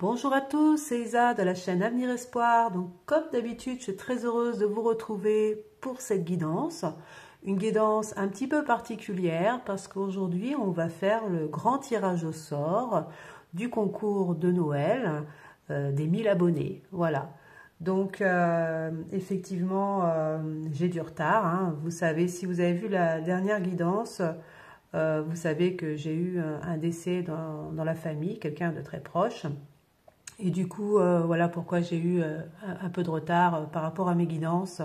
Bonjour à tous, c'est Isa de la chaîne Avenir Espoir. Donc comme d'habitude, je suis très heureuse de vous retrouver pour cette guidance. Une guidance un petit peu particulière parce qu'aujourd'hui, on va faire le grand tirage au sort du concours de Noël des 1000 abonnés. Voilà. Donc effectivement, j'ai du retard, hein. Vous savez, si vous avez vu la dernière guidance, vous savez que j'ai eu un décès dans la famille, quelqu'un de très proche. Et du coup, voilà pourquoi j'ai eu un peu de retard par rapport à mes guidances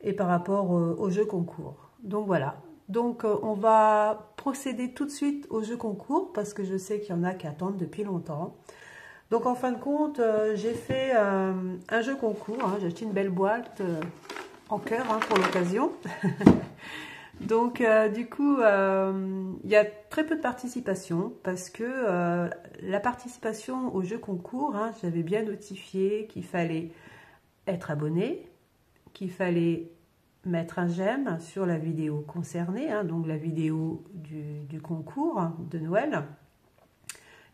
et par rapport au jeu concours. Donc voilà. Donc on va procéder tout de suite au jeu concours parce que je sais qu'il y en a qui attendent depuis longtemps. Donc en fin de compte, j'ai fait un jeu concours. Hein. J'ai acheté une belle boîte en cœur pour l'occasion. Donc du coup, il y a très peu de participation parce que la participation au jeu concours, j'avais bien notifié qu'il fallait être abonné, qu'il fallait mettre un j'aime sur la vidéo concernée, donc la vidéo du concours de Noël.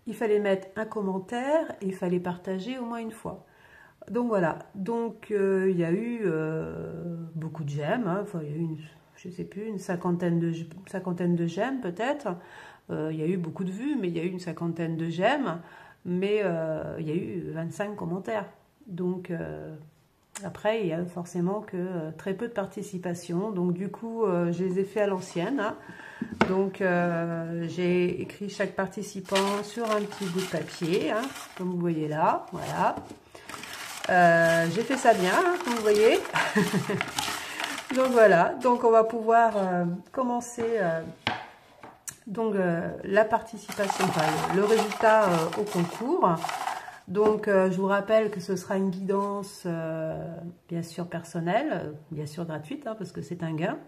Il fallait mettre un commentaire et il fallait partager au moins une fois. Donc voilà, donc il y a eu beaucoup de j'aime, enfin il y a eu je sais plus, une cinquantaine de j'aime peut-être. Il y a eu beaucoup de vues, mais il y a eu une cinquantaine de j'aime, mais il y a eu 25 commentaires. Donc après, il y a forcément que très peu de participation. Donc du coup, je les ai fait à l'ancienne. Donc j'ai écrit chaque participant sur un petit bout de papier, comme vous voyez là, voilà. J'ai fait ça bien, comme vous voyez. Donc voilà, donc on va pouvoir commencer la participation, enfin le résultat au concours. Donc je vous rappelle que ce sera une guidance bien sûr personnelle, bien sûr gratuite, parce que c'est un gain,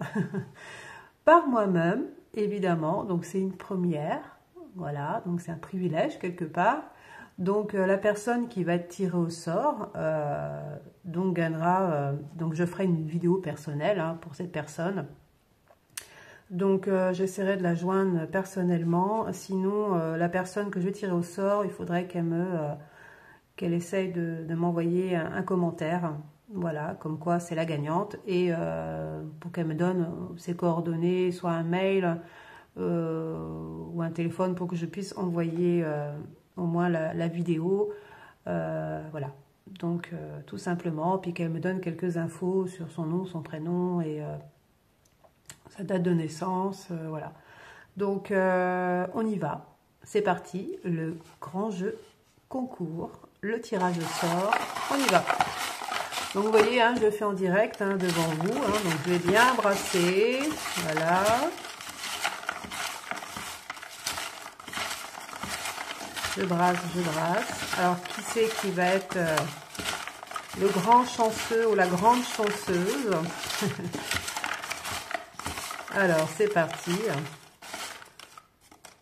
par moi-même évidemment. Donc c'est une première, voilà, donc c'est un privilège quelque part. Donc la personne qui va être tirée au sort donc gagnera, donc je ferai une vidéo personnelle pour cette personne. Donc j'essaierai de la joindre personnellement, sinon la personne que je vais tirer au sort, il faudrait qu'elle essaye de m'envoyer un commentaire, voilà, comme quoi c'est la gagnante, et pour qu'elle me donne ses coordonnées, soit un mail ou un téléphone pour que je puisse envoyer au moins la vidéo, voilà. Donc tout simplement, puis qu'elle me donne quelques infos sur son nom, son prénom et sa date de naissance, voilà. Donc on y va, c'est parti, le grand jeu concours, le tirage au sort, on y va. Donc vous voyez, je le fais en direct devant vous, donc je vais bien brasser, voilà. Je brasse, je brasse. Alors, qui c'est qui va être le grand chanceux ou la grande chanceuse? Alors, c'est parti.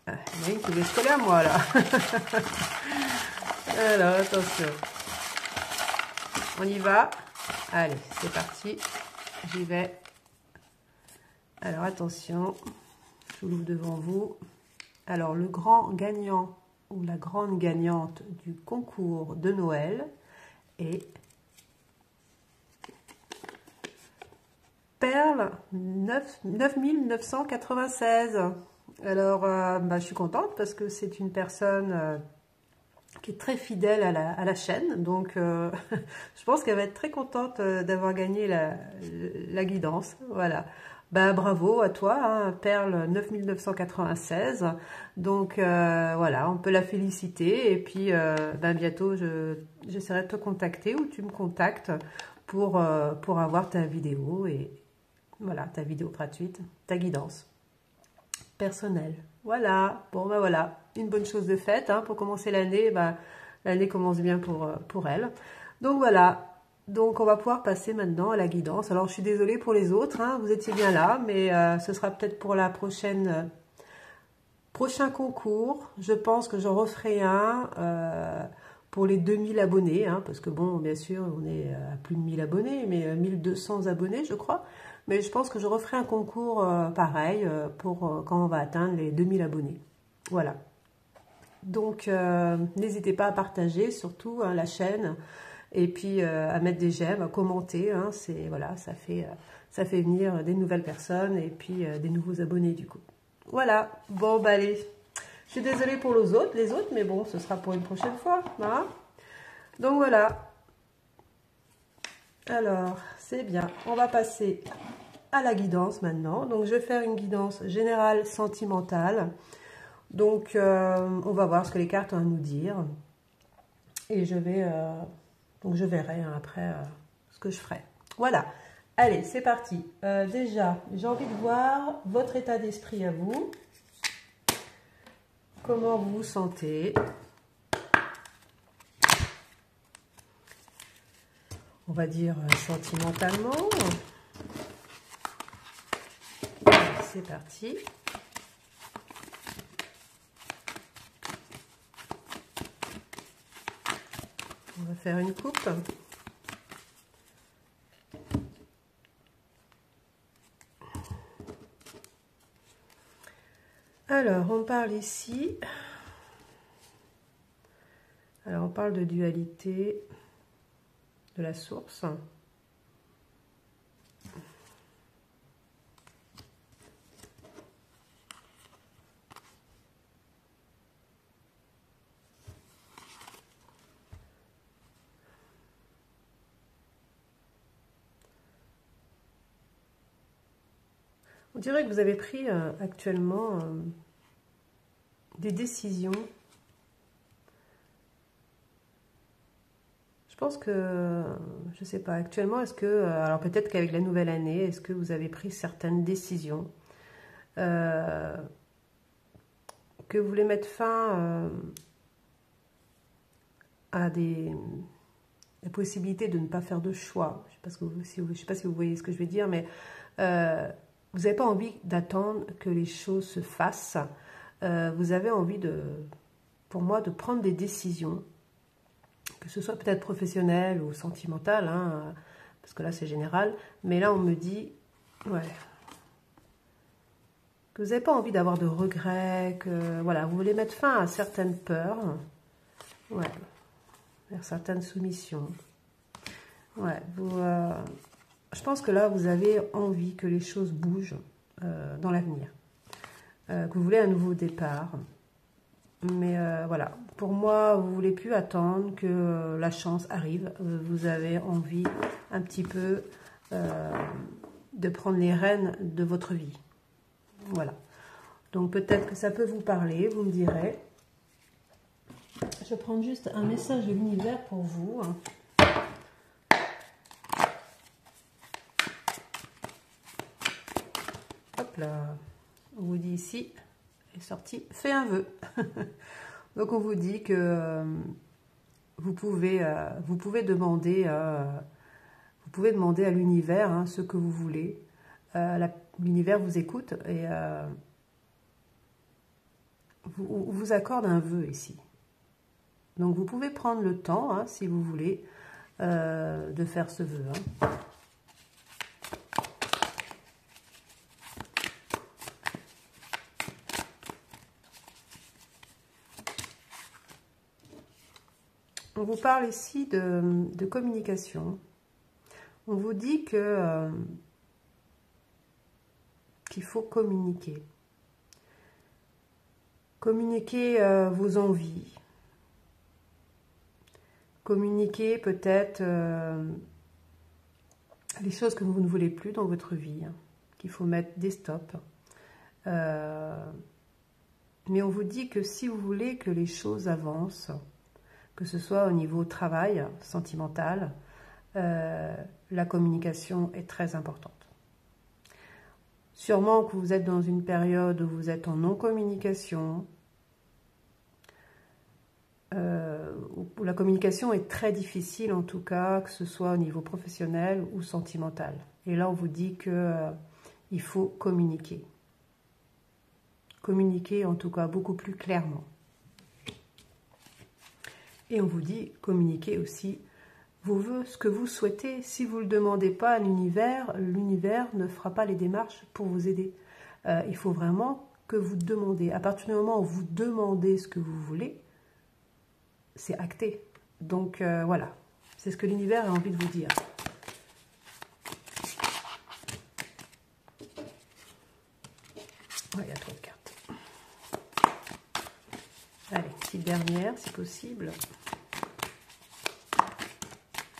Ah, il y en a une qui veut se coller à moi, là. Alors, attention. On y va. Allez, c'est parti. J'y vais. Alors, attention. Je l'ouvre devant vous. Alors, le grand gagnant ou la grande gagnante du concours de Noël est Perle 9996. Alors, je suis contente parce que c'est une personne qui est très fidèle à la chaîne. Donc, je pense qu'elle va être très contente d'avoir gagné la guidance. Voilà. Bravo à toi, Perle 9996. Donc voilà, on peut la féliciter et puis bientôt j'essaierai de te contacter ou tu me contactes pour avoir ta vidéo et voilà, ta vidéo gratuite, ta guidance personnelle. Voilà, bon voilà, une bonne chose de faite pour commencer l'année. L'année commence bien pour elle. Donc voilà. Donc, on va pouvoir passer maintenant à la guidance. Alors, je suis désolée pour les autres, vous étiez bien là, mais ce sera peut-être pour la prochain concours. Je pense que j'en referai un pour les 2000 abonnés, parce que bon, bien sûr, on est à plus de 1000 abonnés, mais 1200 abonnés, je crois. Mais je pense que je referai un concours pareil pour quand on va atteindre les 2000 abonnés. Voilà. Donc, n'hésitez pas à partager, surtout hein, la chaîne, et puis à mettre des j'aime, à commenter. Hein, voilà, ça fait venir des nouvelles personnes et puis des nouveaux abonnés du coup. Voilà, bon, bah allez. Je suis désolée pour les autres, mais bon, ce sera pour une prochaine fois. Hein. Donc voilà. Alors, c'est bien. On va passer à la guidance maintenant. Donc, je vais faire une guidance générale sentimentale. Donc, on va voir ce que les cartes ont à nous dire. Et je vais... donc, je verrai hein, après ce que je ferai. Voilà. Allez, c'est parti. Déjà, j'ai envie de voir votre état d'esprit à vous. Comment vous vous sentez? On va dire sentimentalement. C'est parti. On va faire une coupe. Alors, on parle ici. Alors, on parle de dualité de la source. On dirait que vous avez pris actuellement des décisions. Je pense que, je ne sais pas, actuellement, est-ce que, alors peut-être qu'avec la nouvelle année, est-ce que vous avez pris certaines décisions que vous voulez mettre fin à la possibilité de ne pas faire de choix. Je ne sais pas si vous voyez ce que je veux dire, mais vous n'avez pas envie d'attendre que les choses se fassent. Vous avez envie pour moi, de prendre des décisions, que ce soit peut-être professionnel ou sentimental, hein, parce que là c'est général, mais là on me dit, ouais, que vous n'avez pas envie d'avoir de regrets, que voilà, vous voulez mettre fin à certaines peurs, ouais, vers certaines soumissions. Ouais, je pense que là vous avez envie que les choses bougent dans l'avenir, que vous voulez un nouveau départ. Mais voilà, pour moi, vous ne voulez plus attendre que la chance arrive. Vous avez envie un petit peu de prendre les rênes de votre vie. Voilà. Donc peut-être que ça peut vous parler, vous me direz. Je vais prendre juste un message de l'univers pour vous. Hop là. On vous dit ici... est sorti, fais un vœu. Donc on vous dit que vous pouvez demander à l'univers hein, ce que vous voulez. L'univers vous écoute et vous accorde un vœu ici. Donc vous pouvez prendre le temps, hein, si vous voulez, de faire ce vœu. Hein. On vous parle ici de communication. On vous dit que qu'il faut communiquer. Communiquer vos envies. Communiquer peut-être les choses que vous ne voulez plus dans votre vie. Hein, qu'il faut mettre des stops. Mais on vous dit que si vous voulez que les choses avancent, que ce soit au niveau travail, sentimental, la communication est très importante. Sûrement que vous êtes dans une période où vous êtes en non-communication, où la communication est très difficile en tout cas, que ce soit au niveau professionnel ou sentimental. Et là, on vous dit qu'il faut communiquer. Communiquer en tout cas beaucoup plus clairement. Et on vous dit, communiquez aussi vos vœux, ce que vous souhaitez. Si vous ne le demandez pas à l'univers, l'univers ne fera pas les démarches pour vous aider. Il faut vraiment que vous demandez. À partir du moment où vous demandez ce que vous voulez, c'est acté. Donc voilà, c'est ce que l'univers a envie de vous dire. Ouais, il y a trop de cartes. Allez, petite dernière, si possible.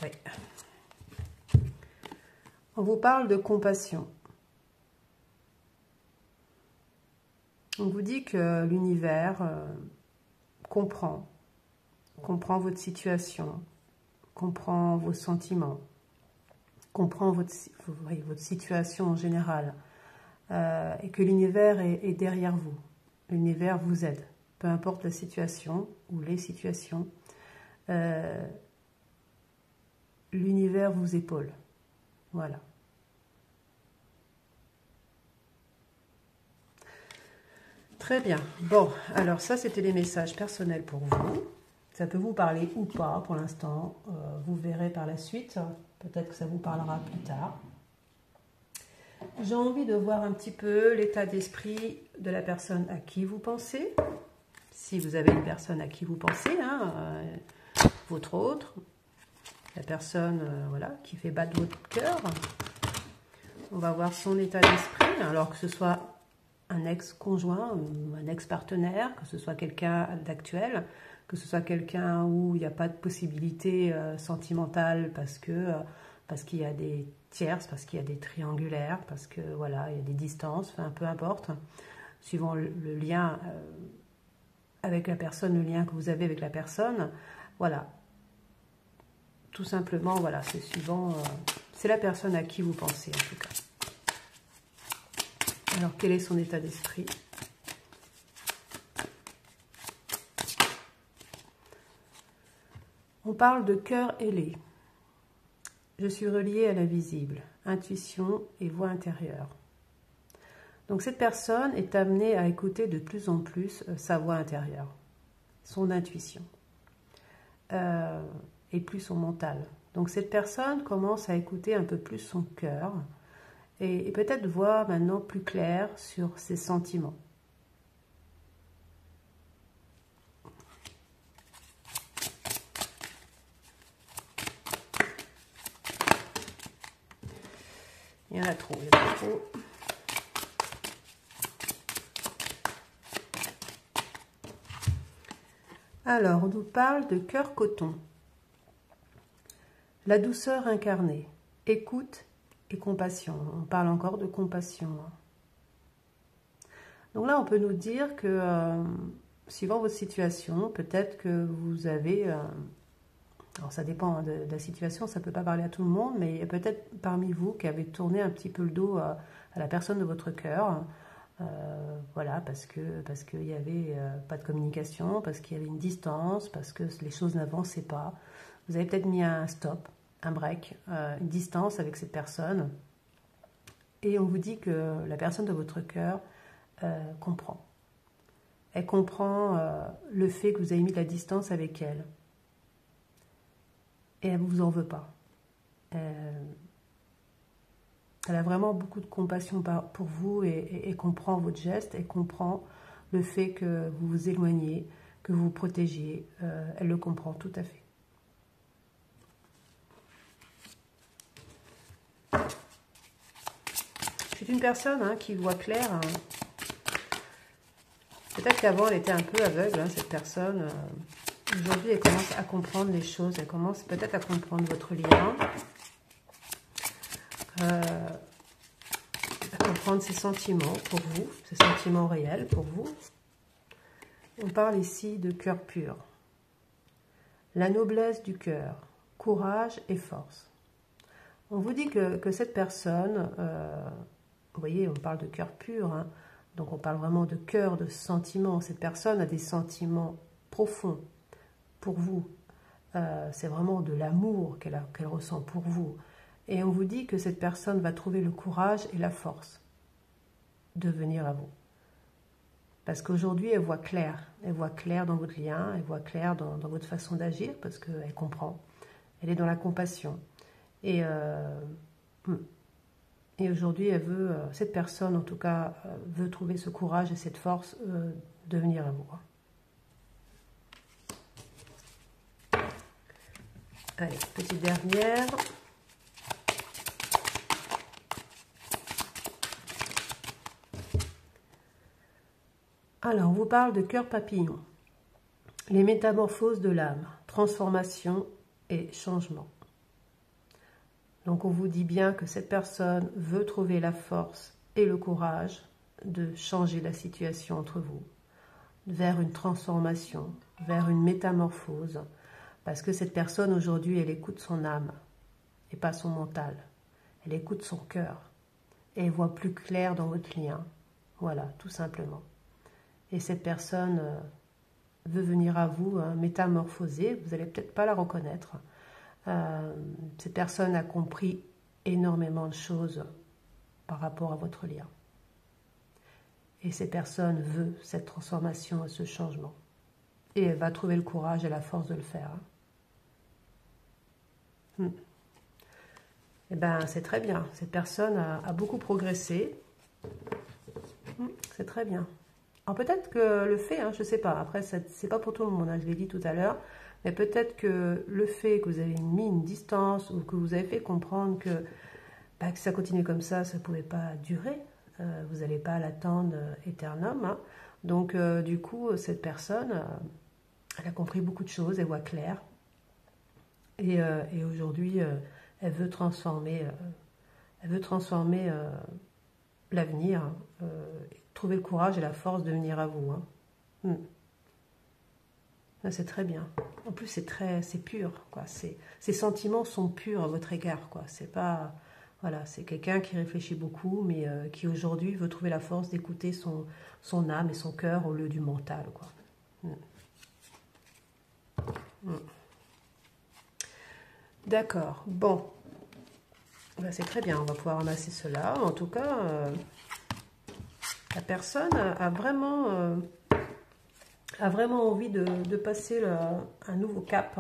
Oui. On vous parle de compassion. On vous dit que l'univers comprend votre situation, comprend vos sentiments, comprend votre situation en général, et que l'univers est derrière vous. L'univers vous aide, peu importe la situation ou les situations. L'univers vous épaule. Voilà. Très bien. Bon, alors ça, c'était les messages personnels pour vous. Ça peut vous parler ou pas pour l'instant. Vous verrez par la suite. Peut-être que ça vous parlera plus tard. J'ai envie de voir un petit peu l'état d'esprit de la personne à qui vous pensez. Si vous avez une personne à qui vous pensez, hein, votre autre, la personne voilà, qui fait battre votre cœur. On va voir son état d'esprit, alors que ce soit un ex-conjoint, un ex-partenaire, que ce soit quelqu'un d'actuel, que ce soit quelqu'un où il n'y a pas de possibilité sentimentale parce qu'il y a des tierces, parce qu'il y a des triangulaires, parce que voilà, il y a des distances, enfin peu importe, suivant le lien avec la personne, le lien que vous avez avec la personne, voilà. Tout simplement, voilà, c'est suivant, c'est la personne à qui vous pensez en tout cas. Alors, quel est son état d'esprit? On parle de cœur ailé. Je suis reliée à l'invisible, intuition et voix intérieure. Donc, cette personne est amenée à écouter de plus en plus sa voix intérieure, son intuition, et plus son mental. Donc, cette personne commence à écouter un peu plus son cœur, et peut-être voir maintenant plus clair sur ses sentiments. Il y en a trop, il y en a trop. Alors, on nous parle de cœur coton. La douceur incarnée, écoute et compassion. On parle encore de compassion. Donc là, on peut nous dire que, suivant votre situation, peut-être que vous avez... alors ça dépend de la situation, ça ne peut pas parler à tout le monde, mais il y a peut-être parmi vous qui avez tourné un petit peu le dos à la personne de votre cœur. Voilà, parce qu'il n'y avait pas de communication, parce qu'il y avait une distance, parce que les choses n'avançaient pas. Vous avez peut-être mis un stop, un break, une distance avec cette personne. Et on vous dit que la personne de votre cœur comprend. Elle comprend le fait que vous avez mis de la distance avec elle. Et elle ne vous en veut pas. Elle a vraiment beaucoup de compassion pour vous et comprend votre geste, et comprend le fait que vous vous éloignez, que vous vous protégiez. Elle le comprend tout à fait. C'est une personne qui voit clair. Peut-être qu'avant, elle était un peu aveugle, cette personne. Aujourd'hui, elle commence à comprendre les choses. Elle commence peut-être à comprendre votre lien. À comprendre ses sentiments pour vous, ses sentiments réels pour vous. On parle ici de cœur pur. La noblesse du cœur, courage et force. On vous dit que cette personne, vous voyez, on parle de cœur pur, donc on parle vraiment de cœur, de sentiments. Cette personne a des sentiments profonds pour vous. C'est vraiment de l'amour qu'elle ressent pour vous. Et on vous dit que cette personne va trouver le courage et la force de venir à vous. Parce qu'aujourd'hui, elle voit clair. Elle voit clair dans votre lien, elle voit clair dans votre façon d'agir, parce qu'elle comprend. Elle est dans la compassion. Et Et aujourd'hui, elle veut, cette personne en tout cas, veut trouver ce courage et cette force de venir à vous. Allez, petite dernière. Alors, on vous parle de cœur papillon. Les métamorphoses de l'âme, transformation et changement. Donc, on vous dit bien que cette personne veut trouver la force et le courage de changer la situation entre vous, vers une transformation, vers une métamorphose, parce que cette personne aujourd'hui, elle écoute son âme et pas son mental. Elle écoute son cœur et elle voit plus clair dans votre lien. Voilà, tout simplement. Et cette personne veut venir à vous métamorphoser, vous n'allez peut-être pas la reconnaître. Cette personne a compris énormément de choses par rapport à votre lien. Et cette personne veut cette transformation et ce changement. Et elle va trouver le courage et la force de le faire. Eh bien, c'est très bien. Cette personne a beaucoup progressé. C'est très bien. Alors peut-être que le fait, je ne sais pas, après c'est pas pour tout le monde, je l'ai dit tout à l'heure, mais peut-être que le fait que vous avez mis une distance ou que vous avez fait comprendre que ça continue comme ça ne pouvait pas durer, vous n'allez pas l'attendre éternellement. Donc du coup, cette personne, elle a compris beaucoup de choses, elle voit clair. Et aujourd'hui, elle veut transformer l'avenir, trouver le courage et la force de venir à vous. C'est très bien. En plus, c'est pur, quoi. Ces sentiments sont purs à votre égard, quoi. C'est pas, voilà, c'est quelqu'un qui réfléchit beaucoup, mais qui aujourd'hui veut trouver la force d'écouter son âme et son cœur au lieu du mental, quoi. D'accord. Bon. C'est très bien. On va pouvoir ramasser cela. En tout cas, la personne a vraiment envie de passer un nouveau cap.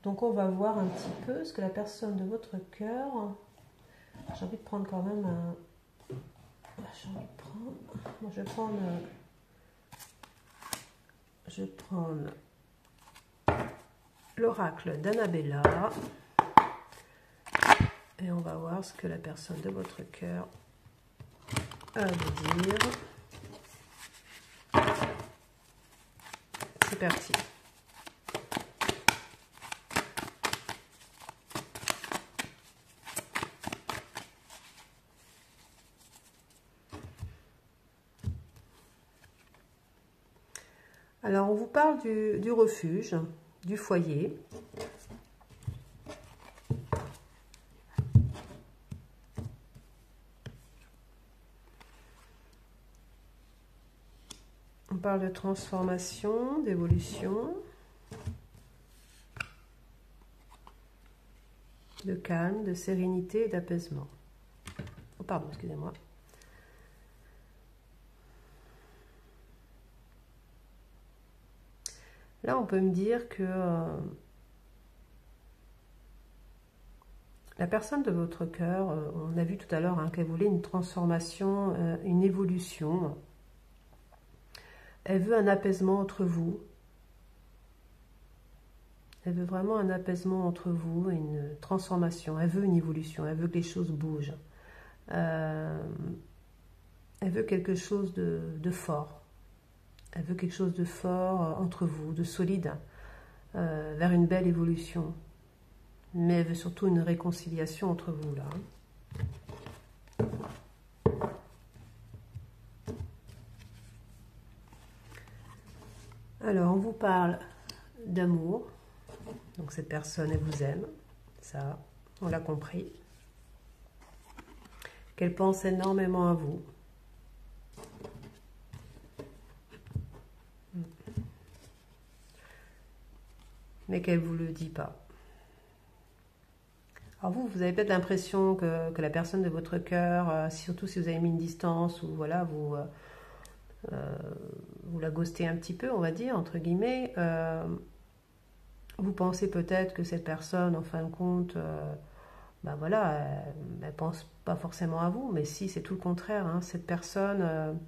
Donc on va voir un petit peu ce que la personne de votre cœur... J'ai envie de prendre quand même un... J'ai envie de prendre... Moi, je vais prendre l'oracle d'Annabella. Et on va voir ce que la personne de votre cœur a à vous dire. C'est parti. Alors, on vous parle du refuge, du foyer. On parle de transformation, d'évolution, de calme, de sérénité et d'apaisement. Oh, pardon, excusez-moi. Là, on peut me dire que la personne de votre cœur, on a vu tout à l'heure qu'elle voulait une transformation, une évolution. Elle veut un apaisement entre vous. Elle veut vraiment un apaisement entre vous, une transformation. Elle veut une évolution, elle veut que les choses bougent. Elle veut quelque chose de fort. Elle veut quelque chose de fort entre vous, de solide, vers une belle évolution. Mais elle veut surtout une réconciliation entre vous, là. Alors, on vous parle d'amour. Donc, cette personne, elle vous aime. Ça, on l'a compris. Qu'elle pense énormément à vous. Mais qu'elle ne vous le dit pas. Alors vous avez peut-être l'impression que la personne de votre cœur, surtout si vous avez mis une distance, ou voilà, vous la ghostez un petit peu, on va dire, entre guillemets, vous pensez peut-être que cette personne, en fin de compte, ben voilà, elle pense pas forcément à vous, mais si, c'est tout le contraire, hein. Cette personne,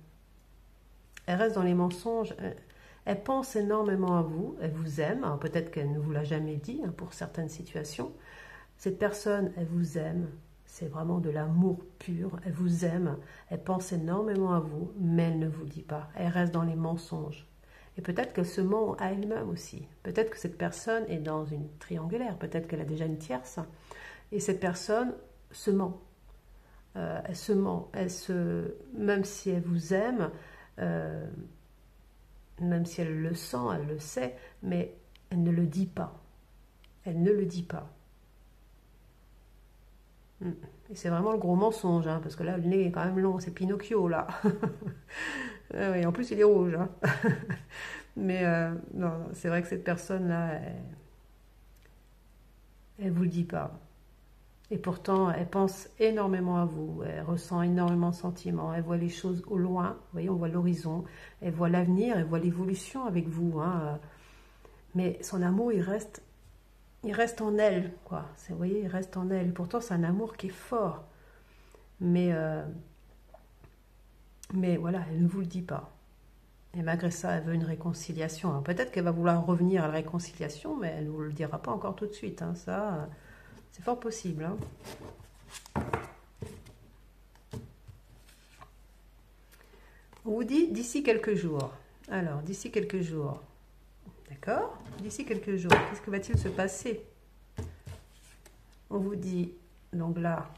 elle reste dans les mensonges, elle pense énormément à vous, elle vous aime, alors peut-être qu'elle ne vous l'a jamais dit, hein, pour certaines situations. Cette personne, elle vous aime, c'est vraiment de l'amour pur, elle vous aime, elle pense énormément à vous, mais elle ne vous dit pas, elle reste dans les mensonges. Et peut-être qu'elle se ment à elle-même aussi. Peut-être que cette personne est dans une triangulaire, peut-être qu'elle a déjà une tierce. Et cette personne se ment. Elle se ment. Même si elle vous aime, euh, même si elle le sent, elle le sait, mais elle ne le dit pas. Elle ne le dit pas. Et c'est vraiment le gros mensonge, hein, parce que là, le nez est quand même long, c'est Pinocchio, là. Et en plus, il est rouge. Hein. Mais non, c'est vrai que cette personne-là, elle ne vous le dit pas. Et pourtant, elle pense énormément à vous, elle ressent énormément de sentiments, elle voit les choses au loin, vous voyez, on voit l'horizon, elle voit l'avenir, elle voit l'évolution avec vous. Hein. Mais son amour, il reste en elle, quoi. Vous voyez, il reste en elle. Pourtant, c'est un amour qui est fort. Mais voilà, elle ne vous le dit pas. Et malgré ça, elle veut une réconciliation. Alors, peut-être qu'elle va vouloir revenir à la réconciliation, mais elle ne vous le dira pas encore tout de suite. Hein. Ça, c'est fort possible. Hein. On vous dit d'ici quelques jours. Alors, d'ici quelques jours. D'accord? D'ici quelques jours. Qu'est-ce que va-t-il se passer? On vous dit, donc là,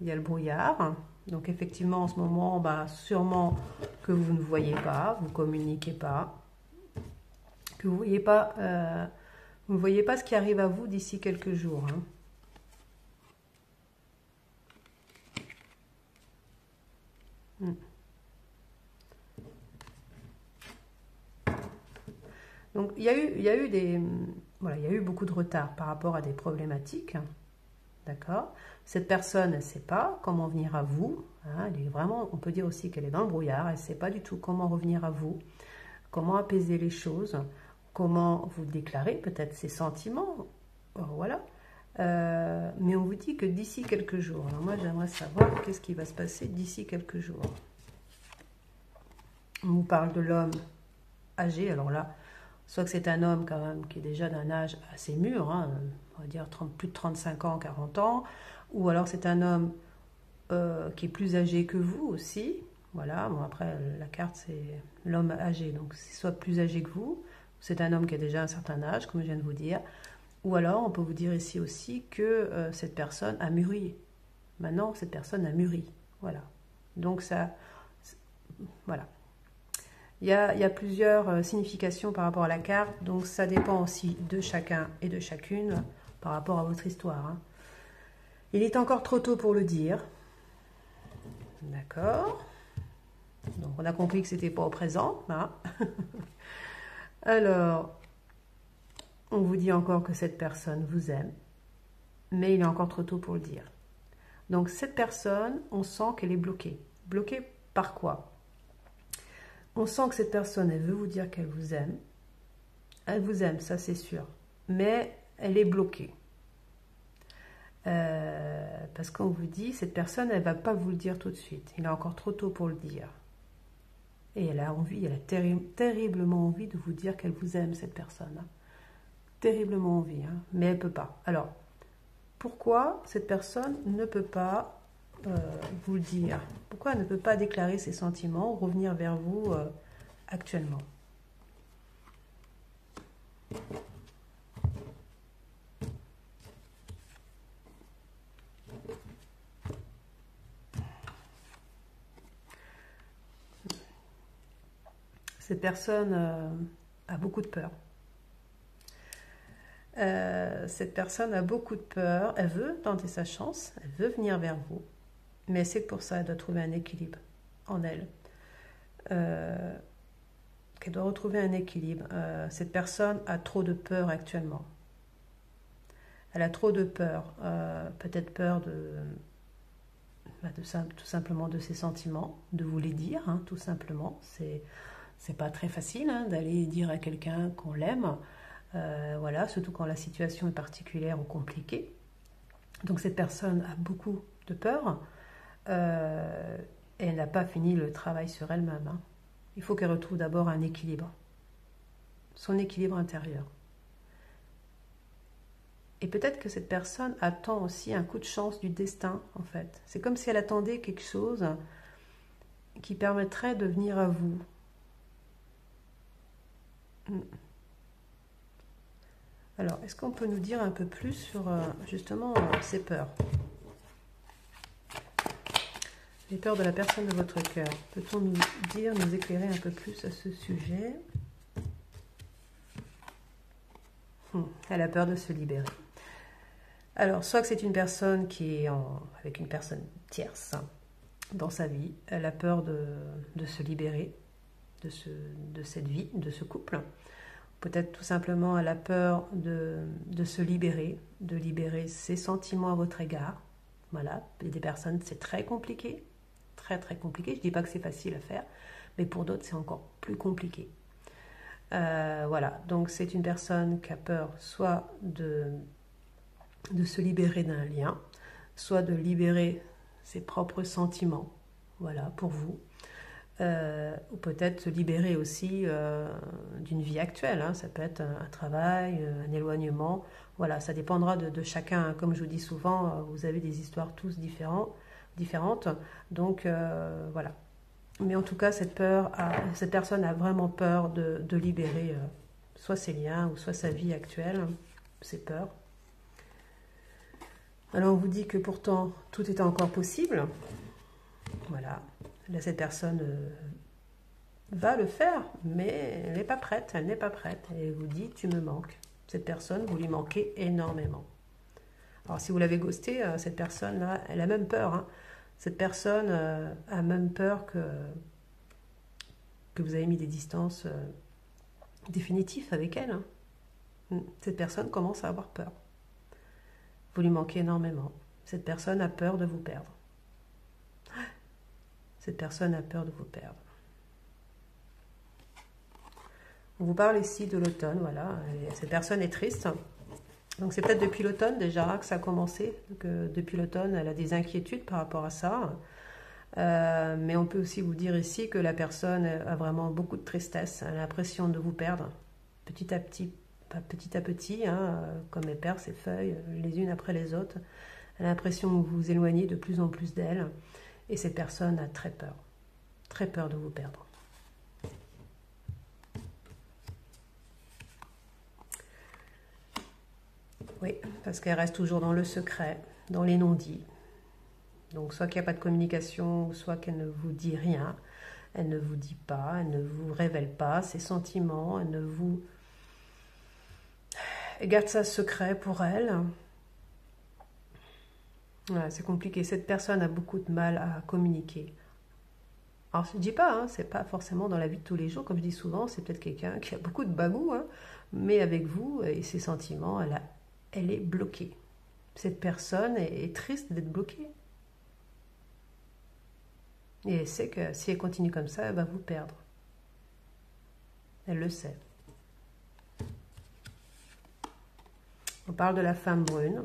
il y a le brouillard. Donc effectivement, en ce moment, bah, sûrement que vous ne voyez pas, vous ne communiquez pas, que vous ne voyez pas ce qui arrive à vous d'ici quelques jours. Hein. Donc il y a eu beaucoup de retard par rapport à des problématiques. D'accord? Cette personne, elle ne sait pas comment venir à vous. Hein, elle est vraiment, on peut dire aussi qu'elle est dans le brouillard. Elle ne sait pas du tout comment revenir à vous, comment apaiser les choses, comment vous déclarer peut-être ses sentiments. Voilà. Mais on vous dit que d'ici quelques jours. Alors moi, j'aimerais savoir qu'est-ce qui va se passer d'ici quelques jours. On vous parle de l'homme âgé. Alors là, soit que c'est un homme quand même qui est déjà d'un âge assez mûr, hein, on va dire plus de 35 ans, 40 ans, ou alors c'est un homme qui est plus âgé que vous aussi. Voilà, bon après la carte c'est l'homme âgé, donc c'est soit plus âgé que vous, c'est un homme qui a déjà un certain âge, comme je viens de vous dire, ou alors on peut vous dire ici aussi que cette personne a mûri. Maintenant, cette personne a mûri. Voilà. Donc ça, voilà. Il y a plusieurs significations par rapport à la carte, donc ça dépend aussi de chacun et de chacune par rapport à votre histoire. Hein. Il est encore trop tôt pour le dire. D'accord. Donc on a compris que c'était pas au présent. Hein. Alors, on vous dit encore que cette personne vous aime, mais il est encore trop tôt pour le dire. Donc cette personne, on sent qu'elle est bloquée. Bloquée par quoi? On sent que cette personne, elle veut vous dire qu'elle vous aime. Elle vous aime, ça c'est sûr. Mais elle est bloquée. Parce qu'on vous dit, cette personne, elle ne va pas vous le dire tout de suite. Il est encore trop tôt pour le dire. Et elle a envie, elle a terriblement envie de vous dire qu'elle vous aime, cette personne. Hein. Terriblement envie, hein. Mais elle ne peut pas. Alors, pourquoi cette personne ne peut pas vous le dire? Pourquoi elle ne peut pas déclarer ses sentiments ou revenir vers vous actuellement? Cette personne a beaucoup de peur. Cette personne a beaucoup de peur. Elle veut tenter sa chance. Elle veut venir vers vous. Mais c'est que pour ça, elle doit trouver un équilibre en elle. Qu'elle doit retrouver un équilibre. Cette personne a trop de peur actuellement. Elle a trop de peur. Peut-être peur tout simplement de ses sentiments, de vous les dire, hein, tout simplement. C'est pas très facile hein, d'aller dire à quelqu'un qu'on l'aime, voilà, surtout quand la situation est particulière ou compliquée. Donc cette personne a beaucoup de peur et elle n'a pas fini le travail sur elle-même. Hein. Il faut qu'elle retrouve d'abord un équilibre, son équilibre intérieur. Et peut-être que cette personne attend aussi un coup de chance du destin, en fait. C'est comme si elle attendait quelque chose qui permettrait de venir à vous. Alors, est-ce qu'on peut nous dire un peu plus sur, justement, ces peurs? Les peurs de la personne de votre cœur. Peut-on nous dire, nous éclairer un peu plus à ce sujet? Elle a peur de se libérer. Alors, soit que c'est une personne qui est avec une personne tierce dans sa vie, elle a peur de se libérer de cette vie, de ce couple. Peut-être tout simplement elle a peur de se libérer, de libérer ses sentiments à votre égard. Voilà, il y a des personnes, c'est très compliqué, très très compliqué. Je ne dis pas que c'est facile à faire, mais pour d'autres, c'est encore plus compliqué. Voilà, donc c'est une personne qui a peur soit de se libérer d'un lien, soit de libérer ses propres sentiments, voilà, pour vous, ou peut-être se libérer aussi d'une vie actuelle, hein. Ça peut être un travail, un éloignement, voilà, ça dépendra de chacun, hein. Comme je vous dis souvent, vous avez des histoires tous différentes, donc voilà. Mais en tout cas, cette personne a vraiment peur de libérer soit ses liens ou soit sa vie actuelle, ses peurs. Alors on vous dit que pourtant tout est encore possible. Voilà. Là, cette personne va le faire, mais elle n'est pas prête. Elle n'est pas prête. Et elle vous dit, tu me manques. Cette personne, vous lui manquez énormément. Alors si vous l'avez ghosté, cette personne-là, elle a même peur. Hein. Cette personne a même peur que vous avez mis des distances définitives avec elle. Hein. Cette personne commence à avoir peur. Vous lui manquez énormément. Cette personne a peur de vous perdre. Cette personne a peur de vous perdre. On vous parle ici de l'automne, voilà. Et cette personne est triste. Donc c'est peut-être depuis l'automne déjà que ça a commencé. Que depuis l'automne, elle a des inquiétudes par rapport à ça. Mais on peut aussi vous dire ici que la personne a vraiment beaucoup de tristesse. Elle a l'impression de vous perdre petit à petit, hein, comme elle perd ses feuilles les unes après les autres. Elle a l'impression que vous vous éloignez de plus en plus d'elle. Et cette personne a très peur de vous perdre. Oui, parce qu'elle reste toujours dans le secret, dans les non-dits. Donc soit qu'il n'y a pas de communication, soit qu'elle ne vous dit rien. Elle ne vous dit pas, elle ne vous révèle pas ses sentiments, elle garde ça secret pour elle. Voilà, c'est compliqué. Cette personne a beaucoup de mal à communiquer. Alors, je ne dis pas, hein, c'est pas forcément dans la vie de tous les jours, comme je dis souvent, c'est peut-être quelqu'un qui a beaucoup de bagou, hein, mais avec vous et ses sentiments, elle est bloquée. Cette personne est triste d'être bloquée. Et elle sait que si elle continue comme ça, elle va vous perdre. Elle le sait. On parle de la femme brune.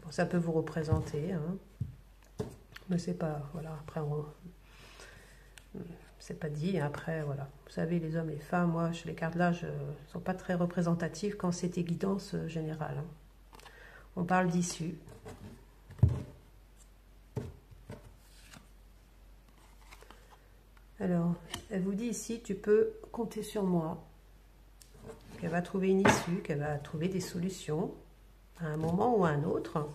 Bon, ça peut vous représenter, hein. Mais c'est pas, voilà, après, c'est pas dit, après, voilà. Vous savez, les hommes et les femmes, moi, les cartes là, ne sont pas très représentatives quand c'est des guidances générales. Hein. On parle d'issue. Alors, elle vous dit ici, tu peux compter sur moi. Qu'elle va trouver une issue, qu'elle va trouver des solutions à un moment ou à un autre.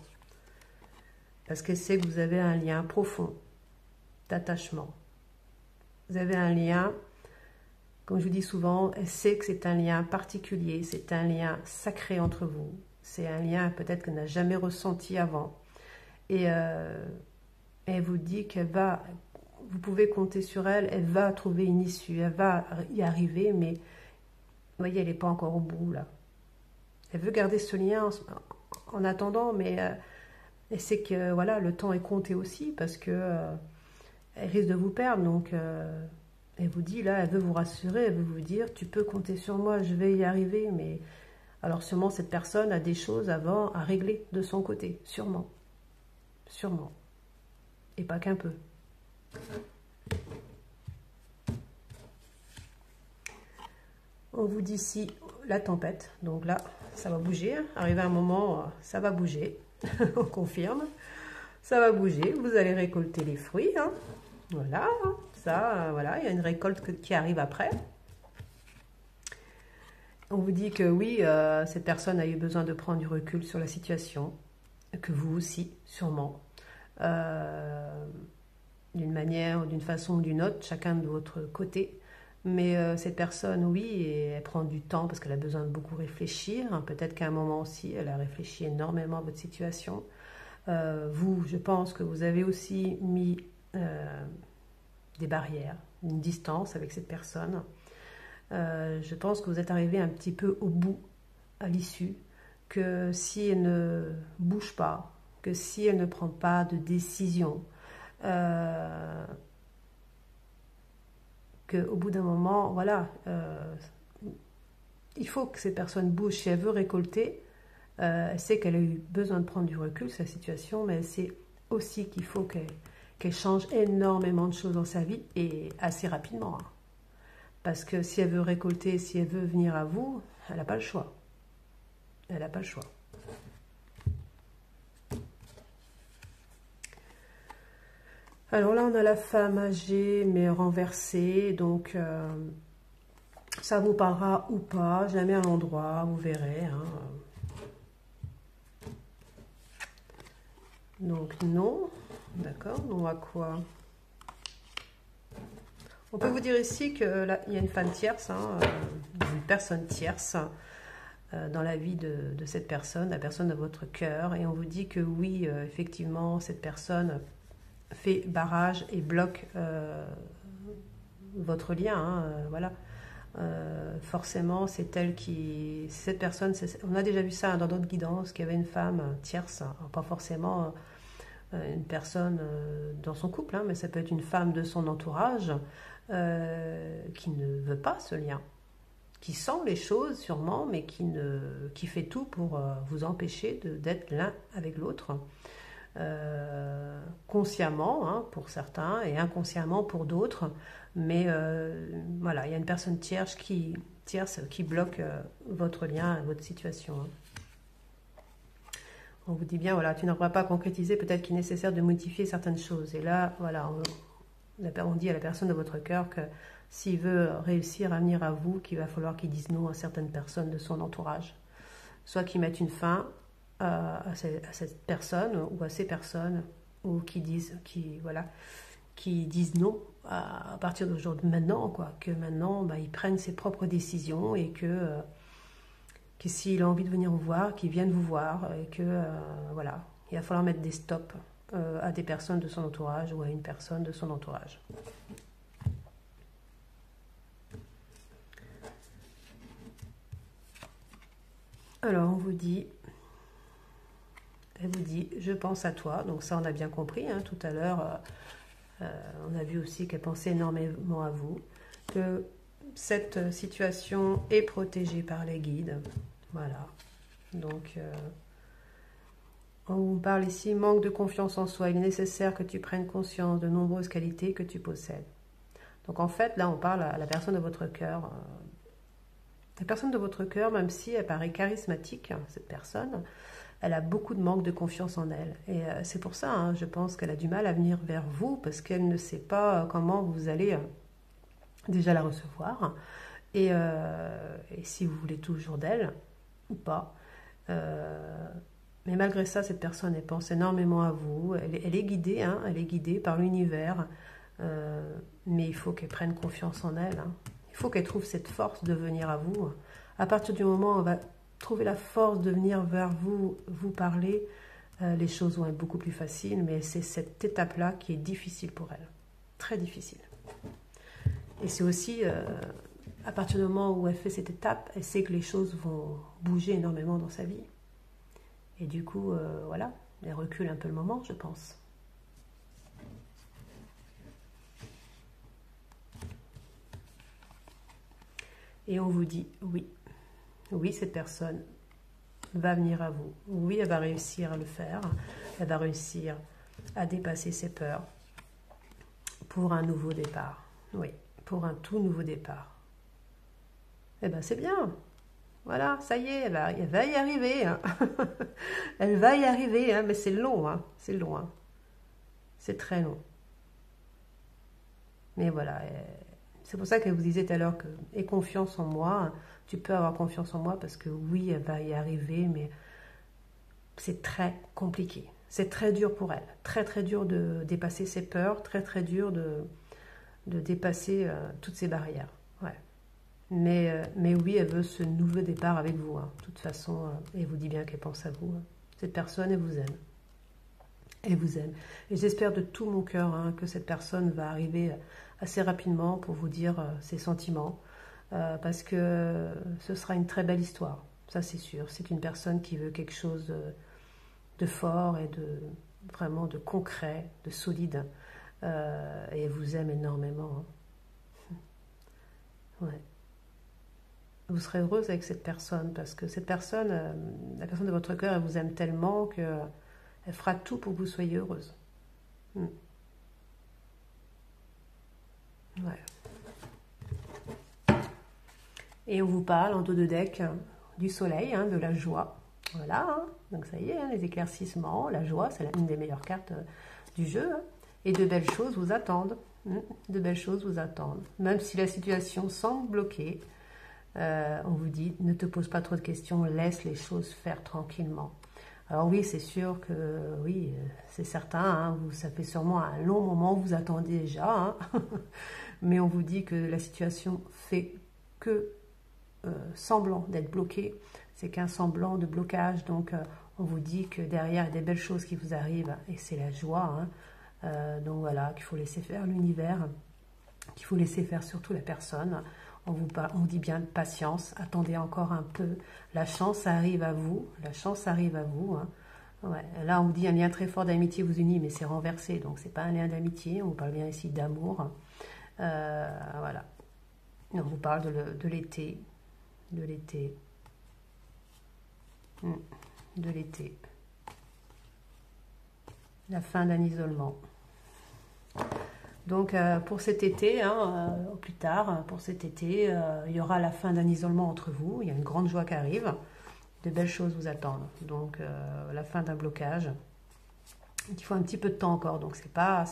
Parce qu'elle sait que vous avez un lien profond d'attachement. Vous avez un lien, comme je vous dis souvent, elle sait que c'est un lien particulier, c'est un lien sacré entre vous. C'est un lien peut-être qu'elle n'a jamais ressenti avant. Et elle vous dit vous pouvez compter sur elle, elle va trouver une issue, elle va y arriver, mais vous voyez, elle n'est pas encore au bout là. Elle veut garder ce lien en attendant, mais elle sait que voilà, le temps est compté aussi parce que elle risque de vous perdre. Donc elle vous dit là, elle veut vous rassurer, elle veut vous dire, tu peux compter sur moi, je vais y arriver. Mais alors sûrement cette personne a des choses avant à régler de son côté, sûrement. sûrement. Et pas qu'un peu. On vous dit ici la tempête, donc là, ça va bouger. Arrivé à un moment, ça va bouger, on confirme. Ça va bouger, vous allez récolter les fruits. Hein. Voilà, ça, voilà, il y a une récolte qui arrive après. On vous dit que oui, cette personne a eu besoin de prendre du recul sur la situation, que vous aussi, sûrement. D'une manière, d'une façon ou d'une autre, chacun de votre côté. Mais cette personne, oui, elle prend du temps parce qu'elle a besoin de beaucoup réfléchir. Peut-être qu'à un moment aussi, elle a réfléchi énormément à votre situation. Vous, je pense que vous avez aussi mis des barrières, une distance avec cette personne. Je pense que vous êtes arrivé un petit peu au bout, à l'issue, que si elle ne bouge pas, que si elle ne prend pas de décision, qu'au bout d'un moment, voilà, il faut que cette personne bouge. Si elle veut récolter, elle sait qu'elle a eu besoin de prendre du recul sur la situation, mais elle sait aussi qu'il faut qu'elle change énormément de choses dans sa vie et assez rapidement. Hein. Parce que si elle veut récolter, si elle veut venir à vous, elle n'a pas le choix. Elle n'a pas le choix. Alors là, on a la femme âgée, mais renversée. Donc, ça vous parlera ou pas. Je la mets à l'endroit, vous verrez. Hein. Donc, non. D'accord, non à quoi? On peut vous dire ici qu'il y a une femme tierce, hein, une personne tierce dans la vie de cette personne, la personne de votre cœur. Et on vous dit que oui, effectivement, cette personne fait barrage et bloque votre lien. Hein, voilà. Forcément, c'est elle qui... Cette personne, on a déjà vu ça dans d'autres guidances, qu'il y avait une femme tierce, hein, pas forcément une personne dans son couple, hein, mais ça peut être une femme de son entourage qui ne veut pas ce lien, qui sent les choses sûrement, mais qui fait tout pour vous empêcher d'être l'un avec l'autre. Consciemment hein, pour certains et inconsciemment pour d'autres, mais voilà, il y a une personne tierce qui bloque votre lien, votre situation. Hein. On vous dit bien, voilà, tu n'auras pas concrétisé, peut-être qu'il est nécessaire de modifier certaines choses. Et là, voilà, on dit à la personne de votre cœur que s'il veut réussir à venir à vous, qu'il va falloir qu'il dise non à certaines personnes de son entourage. Soit qu'il mette une fin à cette personne ou à ces personnes, ou qui disent non à partir d'aujourd'hui, maintenant, quoi, que maintenant bah, ils prennent ses propres décisions et que s'il a envie de venir vous voir, qu'il vienne vous voir et que voilà, il va falloir mettre des stops à des personnes de son entourage ou à une personne de son entourage. Alors on vous dit, elle vous dit, je pense à toi. Donc ça on a bien compris, hein, tout à l'heure, on a vu aussi qu'elle pensait énormément à vous, que cette situation est protégée par les guides. Voilà. Donc on vous parle ici, manque de confiance en soi. Il est nécessaire que tu prennes conscience de nombreuses qualités que tu possèdes. Donc en fait, là on parle à la personne de votre cœur. La personne de votre cœur, même si elle paraît charismatique, cette personne, elle a beaucoup de manque de confiance en elle. Et c'est pour ça, hein, je pense qu'elle a du mal à venir vers vous, parce qu'elle ne sait pas comment vous allez déjà la recevoir, et si vous voulez toujours d'elle, ou pas. Mais malgré ça, cette personne, elle pense énormément à vous, elle est guidée, hein, elle est guidée par l'univers, mais il faut qu'elle prenne confiance en elle, hein. Il faut qu'elle trouve cette force de venir à vous. À partir du moment où on va trouver la force de venir vers vous, vous parler, les choses vont être beaucoup plus faciles, mais c'est cette étape-là qui est difficile pour elle. Très difficile. Et c'est aussi, à partir du moment où elle fait cette étape, elle sait que les choses vont bouger énormément dans sa vie. Et du coup, voilà, elle recule un peu le moment, je pense. Et on vous dit oui. Oui, cette personne va venir à vous. Oui, elle va réussir à le faire. Elle va réussir à dépasser ses peurs pour un nouveau départ. Oui, pour un tout nouveau départ. Eh bien, c'est bien. Voilà, ça y est, elle va y arriver. Hein. Elle va y arriver, hein, mais c'est long. Hein, c'est long. Hein. C'est très long. Mais voilà, c'est pour ça que vous disiez tout à l'heure que aie confiance en moi. Tu peux avoir confiance en moi parce que oui, elle va y arriver, mais c'est très compliqué. C'est très dur pour elle. Très très dur de dépasser ses peurs, très très dur de dépasser toutes ces barrières. Ouais. Mais oui, elle veut ce nouveau départ avec vous. Hein. De toute façon, elle vous dit bien qu'elle pense à vous. Hein. Cette personne, elle vous aime. Elle vous aime. Et j'espère de tout mon cœur hein, que cette personne va arriver assez rapidement pour vous dire ses sentiments. Parce que ce sera une très belle histoire. Ça, c'est sûr. C'est une personne qui veut quelque chose de fort et vraiment de concret, de solide. Et elle vous aime énormément. Hein. Ouais. Vous serez heureuse avec cette personne parce que cette personne, la personne de votre cœur, elle vous aime tellement qu'elle fera tout pour que vous soyez heureuse. Ouais. Et on vous parle en dos de deck du soleil, hein, de la joie. Voilà, hein. Donc ça y est, hein, les éclaircissements, la joie, c'est une des meilleures cartes du jeu. Hein. Et de belles choses vous attendent. De belles choses vous attendent. Même si la situation semble bloquée, on vous dit, ne te pose pas trop de questions, laisse les choses faire tranquillement. Alors oui, c'est sûr que, oui, c'est certain, hein, ça fait sûrement un long moment que vous attendez déjà, hein, mais on vous dit que la situation fait que semblant d'être bloquée, c'est qu'un semblant de blocage, donc on vous dit que derrière il y a des belles choses qui vous arrivent, et c'est la joie, hein, donc voilà, qu'il faut laisser faire l'univers, qu'il faut laisser faire surtout la personne. On vous dit bien de patience, attendez encore un peu, la chance arrive à vous, la chance arrive à vous. Hein. Ouais. Là on vous dit un lien très fort d'amitié vous unit, mais c'est renversé, donc c'est pas un lien d'amitié, on vous parle bien ici d'amour. Voilà, on vous parle de l'été, de l'été, de l'été, la fin d'un isolement. Donc pour cet été, hein, plus tard, pour cet été, il y aura la fin d'un isolement entre vous. Il y a une grande joie qui arrive. De belles choses vous attendent. Donc la fin d'un blocage. Il faut un petit peu de temps encore. Donc c'est pas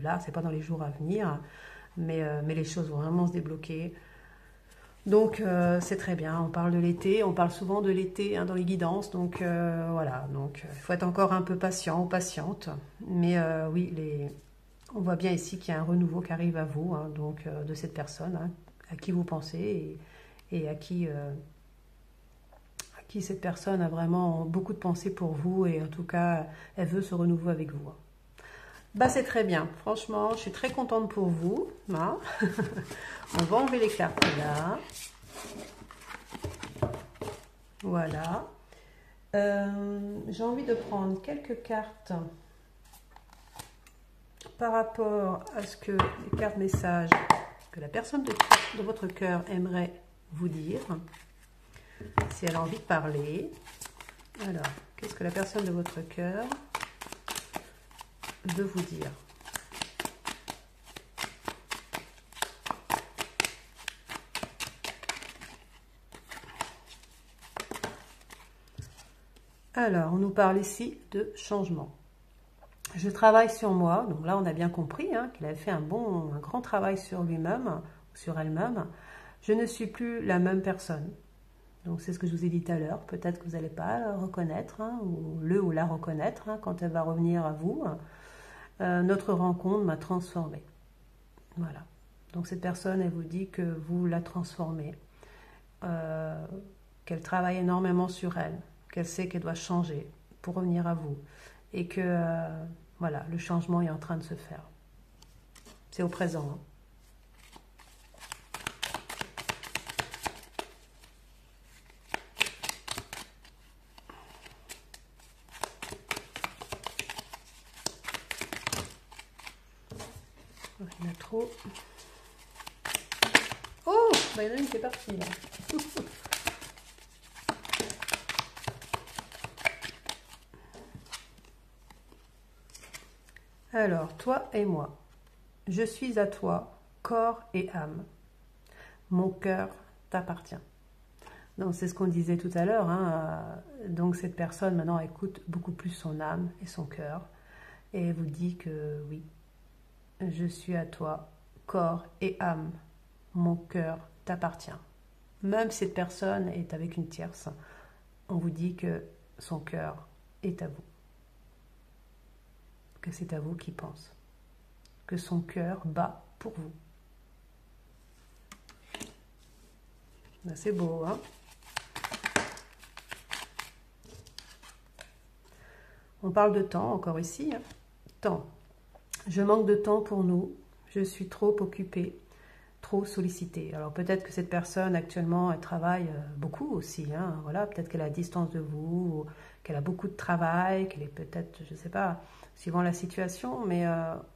là, c'est pas dans les jours à venir. Mais les choses vont vraiment se débloquer. Donc c'est très bien. On parle de l'été. On parle souvent de l'été hein, dans les guidances. Donc voilà. Donc il faut être encore un peu patient ou patiente. Mais oui, on voit bien ici qu'il y a un renouveau qui arrive à vous, hein, donc de cette personne hein, à qui vous pensez et à qui cette personne a vraiment beaucoup de pensées pour vous et en tout cas, elle veut ce renouveau avec vous. Bah, c'est très bien. Franchement, je suis très contente pour vous. Hein. On va enlever les cartes là. Voilà. J'ai envie de prendre quelques cartes par rapport à ce que les cartes messages que la personne de votre cœur aimerait vous dire, si elle a envie de parler. Alors, qu'est-ce que la personne de votre cœur veut vous dire? Alors, on nous parle ici de changement. Je travaille sur moi, donc là on a bien compris hein, qu'il avait fait un grand travail sur lui-même, sur elle-même. Je ne suis plus la même personne. Donc c'est ce que je vous ai dit tout à l'heure. Peut-être que vous n'allez pas la reconnaître, hein, ou la reconnaître hein, quand elle va revenir à vous. Notre rencontre m'a transformée. Voilà. Donc cette personne, elle vous dit que vous la transformez, qu'elle travaille énormément sur elle, qu'elle sait qu'elle doit changer pour revenir à vous. Et que, voilà, le changement est en train de se faire. C'est au présent. Hein. Il y en a trop. Oh, bah, il y en a une qui est partie là. Alors, toi et moi, je suis à toi, corps et âme. Mon cœur t'appartient. Donc, c'est ce qu'on disait tout à l'heure. Hein. Donc, cette personne, maintenant, écoute beaucoup plus son âme et son cœur. Et vous dit que oui, je suis à toi, corps et âme. Mon cœur t'appartient. Même si cette personne est avec une tierce, on vous dit que son cœur est à vous. Que c'est à vous qui pense. Que son cœur bat pour vous. Ben, c'est beau, hein? On parle de temps, encore ici. Hein. Temps. Je manque de temps pour nous. Je suis trop occupée, trop sollicitée. Alors peut-être que cette personne actuellement, elle travaille beaucoup aussi. Hein. Voilà, peut-être qu'elle est à distance de vous, qu'elle a beaucoup de travail, qu'elle est peut-être, je ne sais pas, suivant la situation, mais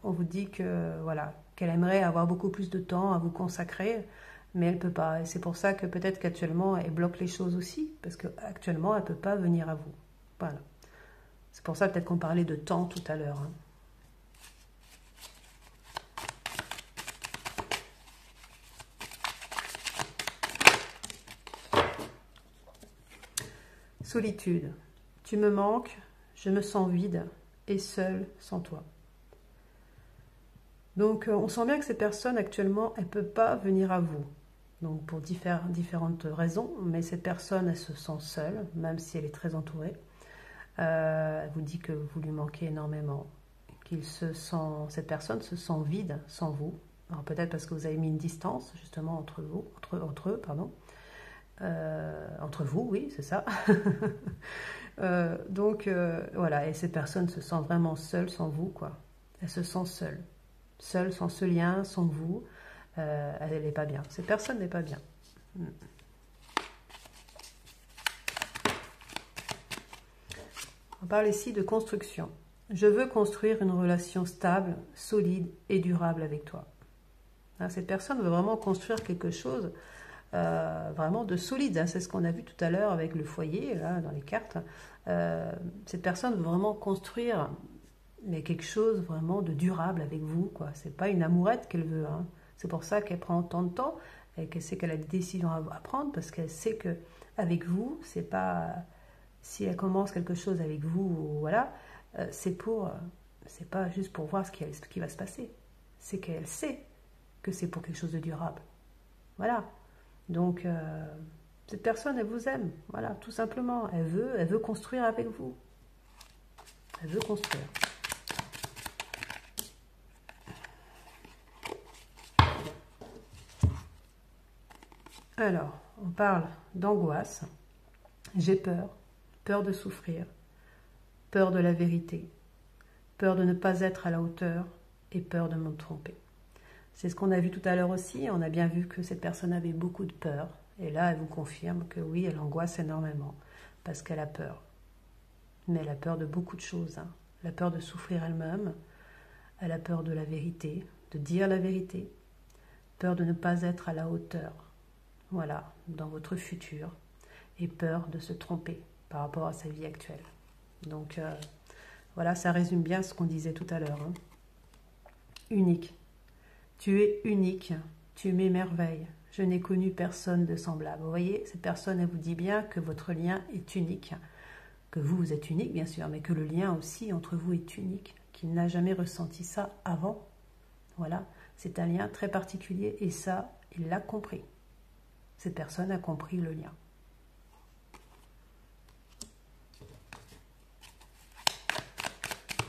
on vous dit que voilà, qu'elle aimerait avoir beaucoup plus de temps à vous consacrer, mais elle ne peut pas. Et c'est pour ça que peut-être qu'actuellement, elle bloque les choses aussi, parce qu'actuellement, elle ne peut pas venir à vous. Voilà. C'est pour ça peut-être qu'on parlait de temps tout à l'heure. Hein. Solitude. Tu me manques, je me sens vide et seule sans toi. Donc on sent bien que cette personne actuellement, elle ne peut pas venir à vous. Donc pour différentes raisons, mais cette personne, elle se sent seule, même si elle est très entourée. Elle vous dit que vous lui manquez énormément, cette personne se sent vide sans vous. Alors peut-être parce que vous avez mis une distance justement entre eux, pardon. Entre vous, oui, c'est ça. Voilà, et cette personne se sent vraiment seule sans vous, quoi. Elle se sent seule. Seule, sans ce lien, sans vous. Elle n'est pas bien. Cette personne n'est pas bien. On parle ici de construction. Je veux construire une relation stable, solide et durable avec toi. Cette personne veut vraiment construire quelque chose vraiment de solide. Hein. C'est ce qu'on a vu tout à l'heure avec le foyer, là, dans les cartes. Cette personne veut vraiment construire mais quelque chose vraiment de durable avec vous. Ce n'est pas une amourette qu'elle veut. Hein. C'est pour ça qu'elle prend tant de temps et qu'elle sait qu'elle a des décisions à prendre parce qu'elle sait qu'avec vous, c'est pas... Si elle commence quelque chose avec vous, voilà, c'est pas juste pour voir ce qui va se passer. C'est qu'elle sait que c'est pour quelque chose de durable. Voilà. Donc, cette personne, elle vous aime. Voilà, tout simplement. Elle veut construire avec vous. Elle veut construire. Alors, on parle d'angoisse. J'ai peur. Peur de souffrir. Peur de la vérité. Peur de ne pas être à la hauteur. Et peur de me tromper. C'est ce qu'on a vu tout à l'heure aussi. On a bien vu que cette personne avait beaucoup de peur. Et là, elle vous confirme que oui, elle angoisse énormément. Parce qu'elle a peur. Mais elle a peur de beaucoup de choses. Hein. Elle a peur de souffrir elle-même. Elle a peur de la vérité, de dire la vérité. Peur de ne pas être à la hauteur. Voilà, dans votre futur. Et peur de se tromper par rapport à sa vie actuelle. Donc, voilà, ça résume bien ce qu'on disait tout à l'heure. Hein. Unique. Tu es unique. Tu m'émerveilles. Je n'ai connu personne de semblable. Vous voyez, cette personne, elle vous dit bien que votre lien est unique. Que vous êtes unique, bien sûr, mais que le lien aussi entre vous est unique. Qu'il n'a jamais ressenti ça avant. Voilà, c'est un lien très particulier et ça, il l'a compris. Cette personne a compris le lien.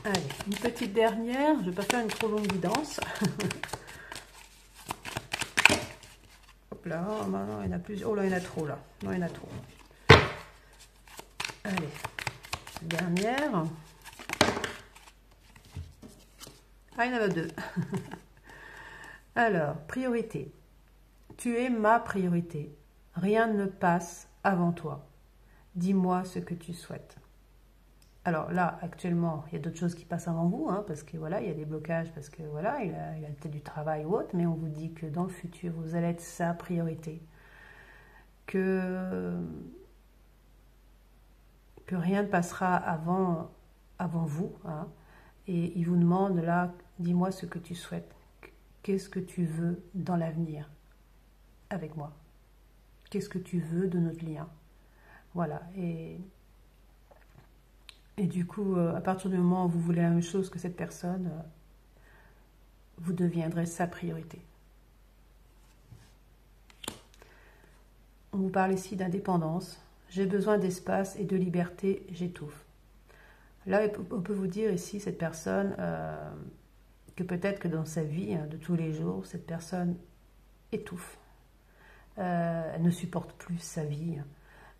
Allez, une petite dernière. Je ne vais pas faire une trop longue guidance. Hop là, oh, non, il y en a plus. Oh là, il y en a trop là. Non, il y en a trop. Allez, dernière. Ah, il y en a deux. Alors, priorité. Tu es ma priorité. Rien ne passe avant toi. Dis-moi ce que tu souhaites. Alors là, actuellement, il y a d'autres choses qui passent avant vous, hein, parce que voilà, il y a des blocages, parce que voilà, il a peut-être du travail ou autre, mais on vous dit que dans le futur, vous allez être sa priorité. Que rien ne passera avant vous, hein, Et il vous demande là, dis-moi ce que tu souhaites. Qu'est-ce que tu veux dans l'avenir avec moi? Qu'est-ce que tu veux de notre lien? Voilà. Et du coup, à partir du moment où vous voulez la même chose que cette personne, vous deviendrez sa priorité. On vous parle ici d'indépendance. J'ai besoin d'espace et de liberté, j'étouffe. Là, on peut vous dire ici, cette personne, que peut-être que dans sa vie de tous les jours, cette personne étouffe. Elle ne supporte plus sa vie,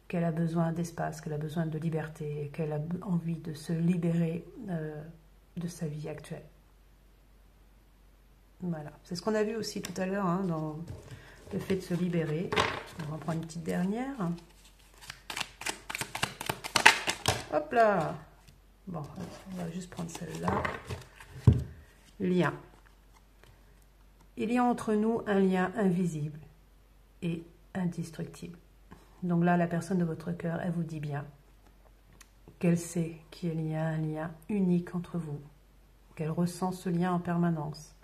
qu'elle a besoin d'espace, qu'elle a besoin de liberté, qu'elle a envie de se libérer de sa vie actuelle. Voilà, c'est ce qu'on a vu aussi tout à l'heure dans le fait de se libérer. On va prendre une petite dernière. Hop là! Bon, on va juste prendre celle-là. Lien. Il y a entre nous un lien invisible et indestructible. Donc là, la personne de votre cœur, elle vous dit bien qu'elle sait qu'il y a un lien unique entre vous, qu'elle ressent ce lien en permanence.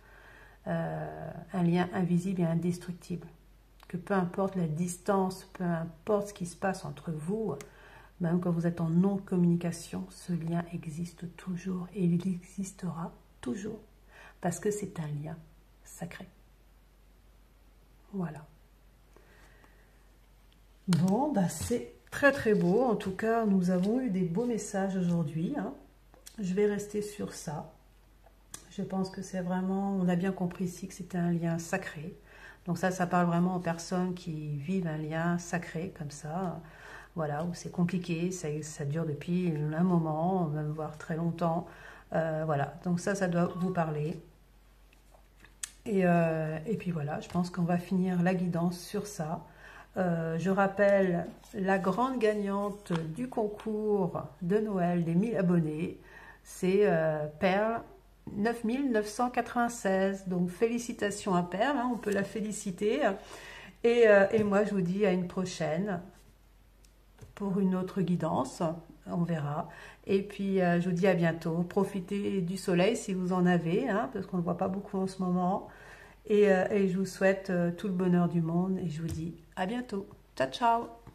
Un lien invisible et indestructible. Que peu importe la distance, peu importe ce qui se passe entre vous, même quand vous êtes en non-communication, ce lien existe toujours et il existera toujours. Parce que c'est un lien sacré. Voilà. Bon, bah c'est très très beau. En tout cas, nous avons eu des beaux messages aujourd'hui. Je vais rester sur ça. Je pense que c'est vraiment, on a bien compris ici que c'était un lien sacré. Donc ça parle vraiment aux personnes qui vivent un lien sacré comme ça. Voilà, où c'est compliqué, ça dure depuis un moment, même voire très longtemps. Voilà, donc ça doit vous parler. Et puis voilà, je pense qu'on va finir la guidance sur ça. Je rappelle la grande gagnante du concours de Noël des 1000 abonnés, c'est Perle 9996. Donc félicitations à Perle, on peut la féliciter. Et moi je vous dis à une prochaine pour une autre guidance, on verra. Et puis je vous dis à bientôt. Profitez du soleil si vous en avez, parce qu'on ne le voit pas beaucoup en ce moment. Et je vous souhaite tout le bonheur du monde et je vous dis à bientôt. Ciao, ciao!